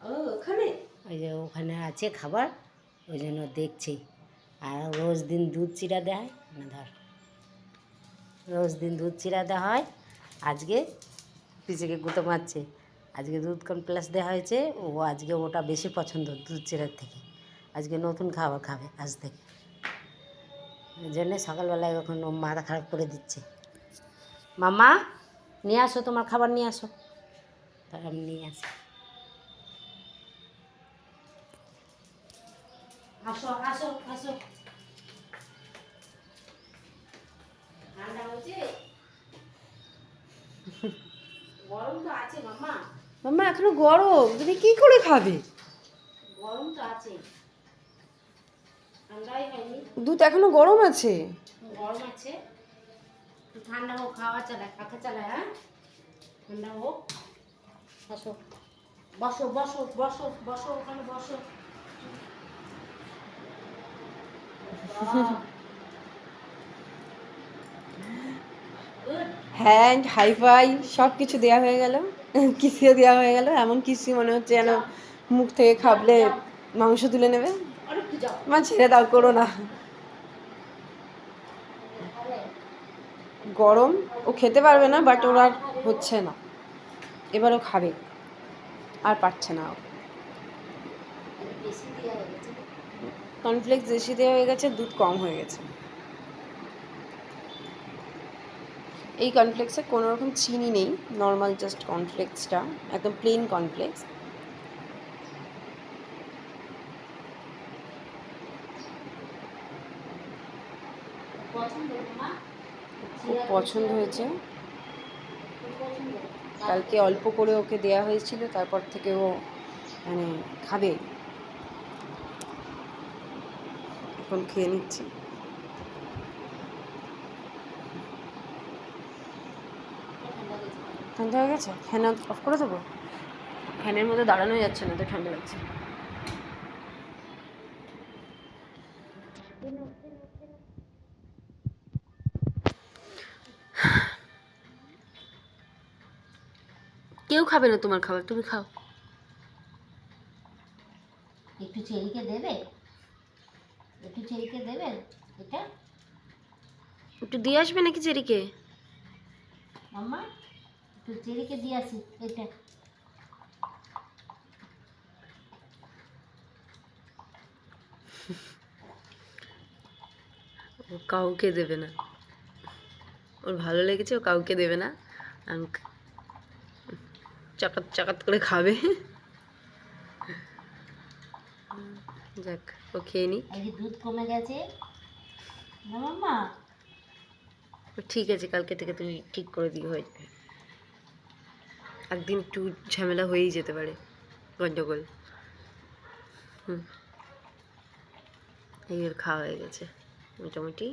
ও ওখানে ওই যে ওখানে আছে খাবার, ওই জন্য দেখছি। আর রোজ দিন দুধ চিরা দেয় না, ধর রোজ দিন দুধ চিরা দেওয়া হয়। আজকে পিসিকে গুঁতো মারছে, আজকে দুধ কমপ্লেক্স দেওয়া হয়েছে, ও আজকে ওটা বেশি পছন্দ দুধ চিরার থেকে। আজকে নতুন খাবার খাবে আজ থেকে, এই জন্যে সকালবেলায় এখন ও মাথা খারাপ করে দিচ্ছে। মামা নিয়ে আসো, তোমার খাবার নিয়ে আসো। তার আমি নিয়ে আসি। আসো আসো আসো। ঠান্ডা হচ্ছে, গরম তো আছে মামা। মাম্মা এখনো গরম, তুমি কি করে খাবে? গরম তো আছে, ঠান্ডাই হয়নি। দুধ এখনো গরম আছে। গরম আছে, ঠান্ডা হোক, খাওয়া চালায়, পাখা চালায়। হ্যাঁ, ঠান্ডা হোক। আসো, বসো বসো বসো বসো, ওখানে বসো। হ্যান্ড হাইফাই সব কিছু দেওয়া হয়ে গেল, কিসিও দেওয়া হয়ে গেল। এমন কিসি মনে হচ্ছে যেন মুখ থেকে খাবলে মাংস তুলে নেবে। মা ছেড়ে দাও, করো না। গরম, ও খেতে পারবে না, বাট ওর আর হচ্ছে না, এবারও খাবে, আর পারছে না। কর্নফ্লেক্স বেশি দেওয়া হয়ে গেছে, দুধ কম হয়ে গেছে। এই কর্নফ্লেক্সে কোনো রকম চিনি নেই, নর্মাল জাস্ট কর্নফ্লেক্সটা, একদম প্লেন কর্নফ্লেক্স। খুব পছন্দ হয়েছে। কালকে অল্প করে ওকে দেয়া হয়েছিল, তারপর থেকে ও মানে খাবে। এখন খেয়ে নিচ্ছি। ঠান্ডা হয়ে গেছে, ফ্যান অফ করে দেবো। ফ্যানের মধ্যে দাঁড়ানো যাচ্ছে না, তো ঠান্ডা লাগছে। কেউ খাবে না তোমার খাবার, তুমি খাও। একটু চেরিকে দেবে, একটু চেরিকে দেবে। এটা একটু দিয়ে আসবে নাকি চেরিকে? মাম্মা একটু চেরিকে দিয়ে আসি। এটা ও কাউকে দেবে না, ওর ভালো লেগেছে, ও কাউকে দেবে না, চাকাত চাকাত করে খাবে। যাক, ও খেয়ে নিক। এই যে দুধ কমে গেছে না মাম্মা। ঠিক আছে, কালকে থেকে তুমি ঠিক করে দিও, হয়ে যাবে। একদিন একটু ঝামেলা হয়েই যেতে পারে, গন্ডগোল। এই ওর খাওয়া হয়ে গেছে মোটামুটি।